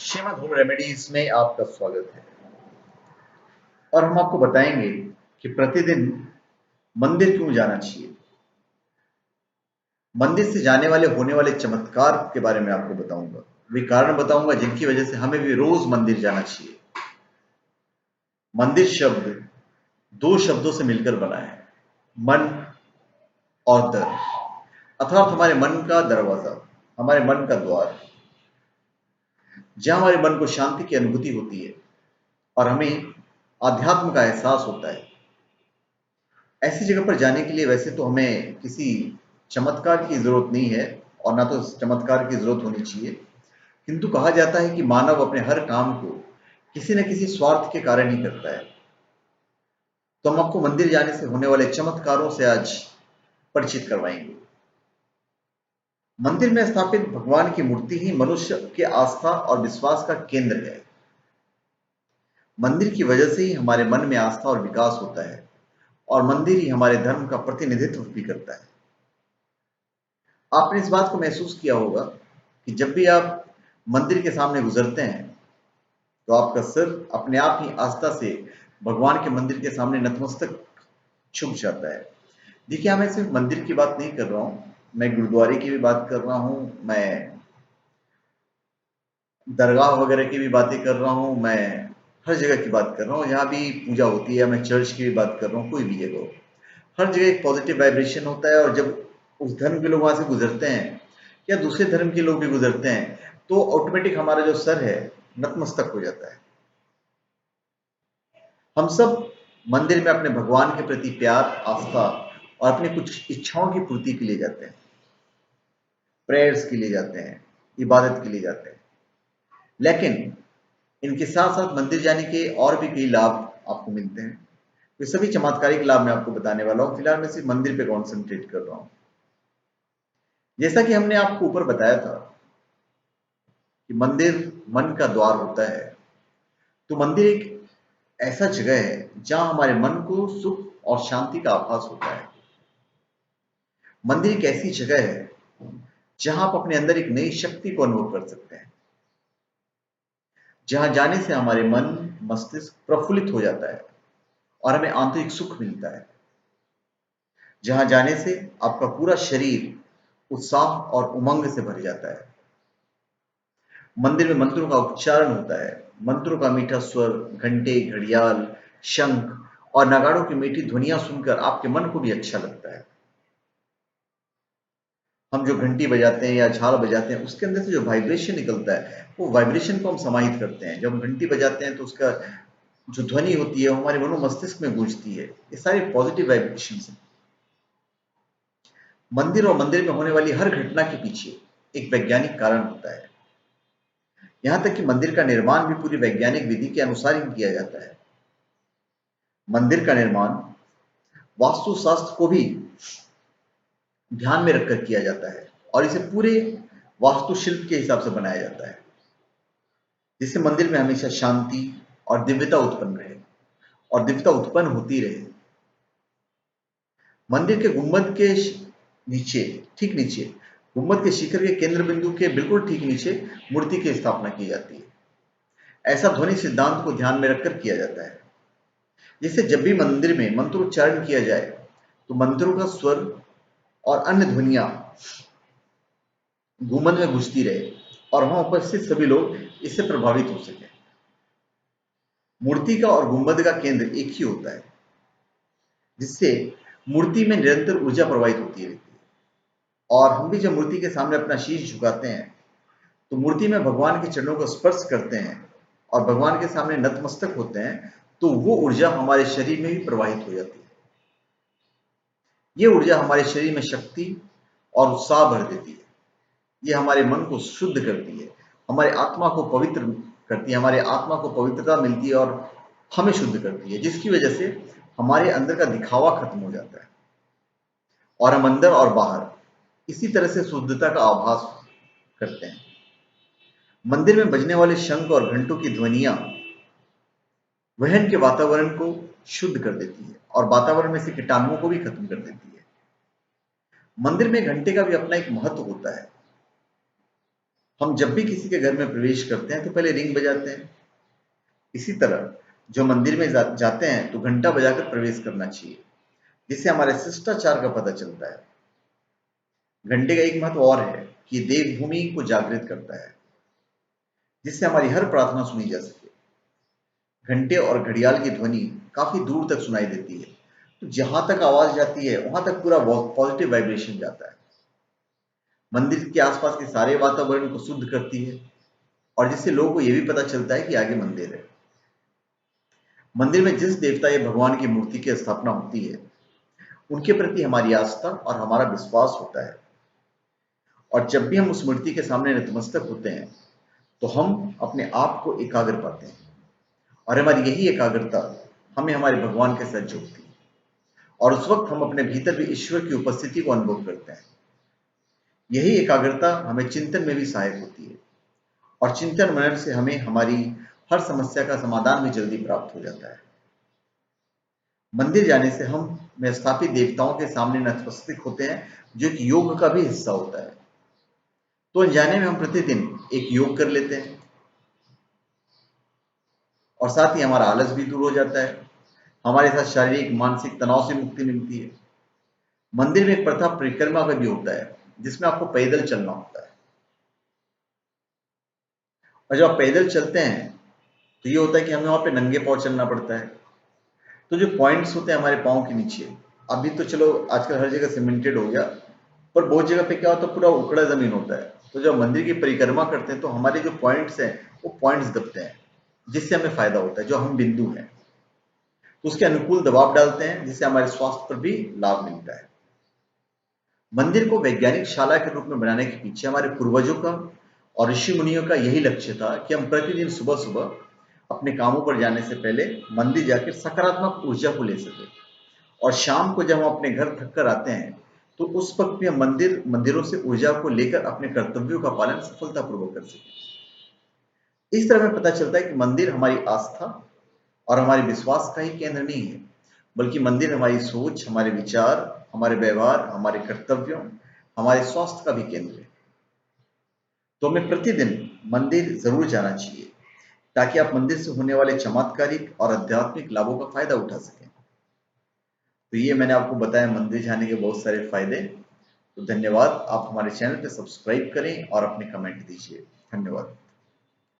Shrimad home remedies में आपका स्वागत है। और हम आपको बताएंगे कि प्रतिदिन मंदिर क्यों जाना चाहिए। मंदिर से जाने वाले होने वाले चमत्कार के बारे में आपको बताऊंगा। वे कारण बताऊंगा जिनकी वजह से हमें भी रोज मंदिर जाना चाहिए। मंदिर शब्द दो शब्दों से मिलकर बना है, मन और दर, अर्थात हमारे मन का दरवाजा, हमारे मन का द्वार, जहां हमारे मन को शांति की अनुभूति होती है और हमें आध्यात्म का एहसास होता है। ऐसी जगह पर जाने के लिए वैसे तो हमें किसी चमत्कार की जरूरत नहीं है और ना तो चमत्कार की जरूरत होनी चाहिए, किंतु कहा जाता है कि मानव अपने हर काम को किसी न किसी स्वार्थ के कारण ही करता है। तो हम आपको मंदिर जाने से होने वाले चमत्कारों से आज परिचित करवाएंगे। मंदिर में स्थापित भगवान की मूर्ति ही मनुष्य के आस्था और विश्वास का केंद्र है। मंदिर की वजह से ही हमारे मन में आस्था और विकास होता है और मंदिर ही हमारे धर्म का प्रतिनिधित्व भी करता है। आपने इस बात को महसूस किया होगा कि जब भी आप मंदिर के सामने गुजरते हैं तो आपका सिर अपने आप ही आस्था से भगवान के मंदिर के सामने नतमस्तक झुक जाता है। देखिए, मैं सिर्फ मंदिर की बात नहीं कर रहा हूँ, मैं गुरुद्वारे की भी बात कर रहा हूँ, मैं दरगाह वगैरह की भी बातें कर रहा हूँ, मैं हर जगह की बात कर रहा हूँ जहाँ भी पूजा होती है। मैं चर्च की भी बात कर रहा हूँ, कोई भी जगह हो, हर जगह एक पॉजिटिव वाइब्रेशन होता है। और जब उस धर्म के लोग वहां से गुजरते हैं या दूसरे धर्म के लोग भी गुजरते हैं तो ऑटोमेटिक हमारा जो सर है नतमस्तक हो जाता है। हम सब मंदिर में अपने भगवान के प्रति प्यार, आस्था और अपनी कुछ इच्छाओं की पूर्ति के लिए जाते हैं, प्रेयर्स के लिए जाते हैं, इबादत के लिए जाते हैं। लेकिन इनके साथ साथ मंदिर जाने के और भी कई लाभ आपको मिलते हैं। ये सभी चमत्कारिक लाभ मैं आपको बताने वाला हूँ। फिलहाल मैं सिर्फ मंदिर पे कॉन्सेंट्रेट कर रहा हूँ। जैसा कि हमने आपको ऊपर बताया था कि मंदिर मन का द्वार होता है, तो मंदिर एक ऐसा जगह है जहां हमारे मन को सुख और शांति का आभास होता है। मंदिर एक ऐसी जगह है जहां आप अपने अंदर एक नई शक्ति को अनुभव कर सकते हैं, जहां जाने से हमारे मन, मस्तिष्क प्रफुल्लित हो जाता है और हमें आंतरिक सुख मिलता है, जहां जाने से आपका पूरा शरीर उत्साह और उमंग से भर जाता है। मंदिर में मंत्रों का उच्चारण होता है, मंत्रों का मीठा स्वर, घंटे, घड़ियाल, शंख और नगाड़ों की मीठी ध्वनियां सुनकर आपके मन को भी अच्छा लगता है। हम जो घंटी बजाते हैं या झाल बजाते हैं उसके अंदर से जो वाइब्रेशन निकलता है वो वाइब्रेशन को हम समाहित करते हैं। जब हम घंटी बजाते हैं तो उसका जो ध्वनि होती है वो हमारे मनो मस्तिष्क में गूंजती है। ये सारी पॉजिटिव वाइब्रेशन है। मंदिर और मंदिर में होने वाली हर घटना के पीछे एक वैज्ञानिक कारण होता है। यहां तक कि मंदिर का निर्माण भी पूरी वैज्ञानिक विधि के अनुसार ही किया जाता है। मंदिर का निर्माण वास्तुशास्त्र को भी ध्यान में रखकर किया जाता है और इसे पूरे वास्तुशिल्प के हिसाब से बनाया जाता है, जिससे मंदिर में हमेशा शांति और दिव्यता उत्पन्न रहे और दिव्यता उत्पन्न होती रहे। मंदिर के गुंबद के नीचे, ठीक नीचे, गुंबद के शिखर के केंद्र बिंदु के बिल्कुल ठीक नीचे मूर्ति की स्थापना की जाती है। ऐसा ध्वनि सिद्धांत को ध्यान में रखकर किया जाता है, जिससे जब भी मंदिर में मंत्रोच्चारण किया जाए तो मंत्रों का स्वर और अन्य ध्वनियां गुंबद में गूंजती रहे और वहां उपस्थित सभी लोग इससे प्रभावित हो सके। मूर्ति का और गुंबद का केंद्र एक ही होता है, जिससे मूर्ति में निरंतर ऊर्जा प्रवाहित होती रहती है। और हम भी जब मूर्ति के सामने अपना शीश झुकाते हैं तो मूर्ति में भगवान के चरणों को स्पर्श करते हैं और भगवान के सामने नतमस्तक होते हैं, तो वो ऊर्जा हमारे शरीर में भी प्रवाहित हो जाती है। ये ऊर्जा हमारे शरीर में शक्ति और उत्साह भर देती है। ये हमारे मन को शुद्ध करती है, हमारे आत्मा को पवित्र करती है, हमारे आत्मा को पवित्रता मिलती है और हमें शुद्ध करती है, जिसकी वजह से हमारे अंदर का दिखावा खत्म हो जाता है और हम अंदर और बाहर इसी तरह से शुद्धता का आभास करते हैं। मंदिर में बजने वाले शंख और घंटों की ध्वनियां वहन के वातावरण को शुद्ध कर देती है और वातावरण में से कीटाणुओं को भी खत्म कर देती है। मंदिर में घंटे का भी अपना एक महत्व होता है। हम जब भी किसी के घर में प्रवेश करते हैं तो पहले रिंग बजाते हैं। इसी तरह जो मंदिर में जाते हैं तो घंटा बजाकर प्रवेश करना चाहिए, जिससे हमारे शिष्टाचार का पता चलता है। घंटे का एक महत्व और है कि देवभूमि को जागृत करता है, जिससे हमारी हर प्रार्थना सुनी जा सके। घंटे और घड़ियाल की ध्वनि काफी दूर तक सुनाई देती है, तो जहां तक आवाज जाती है वहां तक पूरा पॉजिटिव वाइब्रेशन जाता है। मंदिर के आसपास के सारे वातावरण को शुद्ध करती है, और जिससे लोगों को यह भी पता चलता है कि आगे मंदिर है। मंदिर में जिस देवता या भगवान की मूर्ति की स्थापना होती है, उनके प्रति हमारी आस्था और हमारा विश्वास होता है। और जब भी हम उस मूर्ति के सामने नतमस्तक होते हैं तो हम अपने आप को एकाग्र पाते हैं, और हमारी यही एकाग्रता हमें हमारे भगवान के साथ जोड़ती है, और उस वक्त हम अपने भीतर भी ईश्वर की उपस्थिति को अनुभव करते हैं। यही एकाग्रता हमें चिंतन में भी सहायक होती है, और चिंतन मनन से हमें हमारी हर समस्या का समाधान भी जल्दी प्राप्त हो जाता है। मंदिर जाने से हम में स्थापित देवताओं के सामने नतमस्तक होते हैं, जो एक योग का भी हिस्सा होता है। तो अनजाने में हम प्रतिदिन एक योग कर लेते हैं, और साथ ही हमारा आलस भी दूर हो जाता है। हमारे साथ शारीरिक मानसिक तनाव से मुक्ति मिलती है। मंदिर में एक प्रथा परिक्रमा का भी होता है, जिसमें आपको पैदल चलना होता है। और जब आप पैदल चलते हैं तो ये होता है कि हमें वहां पे नंगे पांव चलना पड़ता है। तो जो पॉइंट्स होते हैं हमारे पाँव के नीचे, अभी तो चलो आजकल हर जगह सीमेंटेड हो गया, पर बहुत जगह पे क्या होता है, पूरा उखड़ा जमीन होता है। तो जब मंदिर की परिक्रमा करते हैं तो हमारे जो पॉइंट्स हैं वो पॉइंट्स दबते हैं, जिससे हमें फायदा होता है। जो हम बिंदु हैं तो उसके अनुकूल दबाव डालते हैं, जिससे हमारे स्वास्थ्य पर भी लाभ मिलता है। मंदिर को वैज्ञानिक शाला के रूप में बनाने के पीछे हमारे पूर्वजों का और ऋषि मुनियों का यही लक्ष्य था कि हम प्रतिदिन सुबह सुबह अपने कामों पर जाने से पहले मंदिर जाकर सकारात्मक ऊर्जा को ले सके, और शाम को जब हम अपने घर थक कर आते हैं तो उस वक्त भी हम मंदिरों से ऊर्जा को लेकर अपने कर्तव्यों का पालन सफलतापूर्वक कर सकें। इस तरह हमें पता चलता है कि मंदिर हमारी आस्था और हमारे विश्वास का ही केंद्र नहीं है, बल्कि मंदिर हमारी सोच, हमारे विचार, हमारे व्यवहार, हमारे कर्तव्यों, हमारे स्वास्थ्य का भी केंद्र है। तो हमें प्रतिदिन मंदिर जरूर जाना चाहिए, ताकि आप मंदिर से होने वाले चमत्कारिक और आध्यात्मिक लाभों का फायदा उठा सकें। तो ये मैंने आपको बताया मंदिर जाने के बहुत सारे फायदे। तो धन्यवाद। आप हमारे चैनल पे सब्सक्राइब करें और अपने कमेंट दीजिए। धन्यवाद।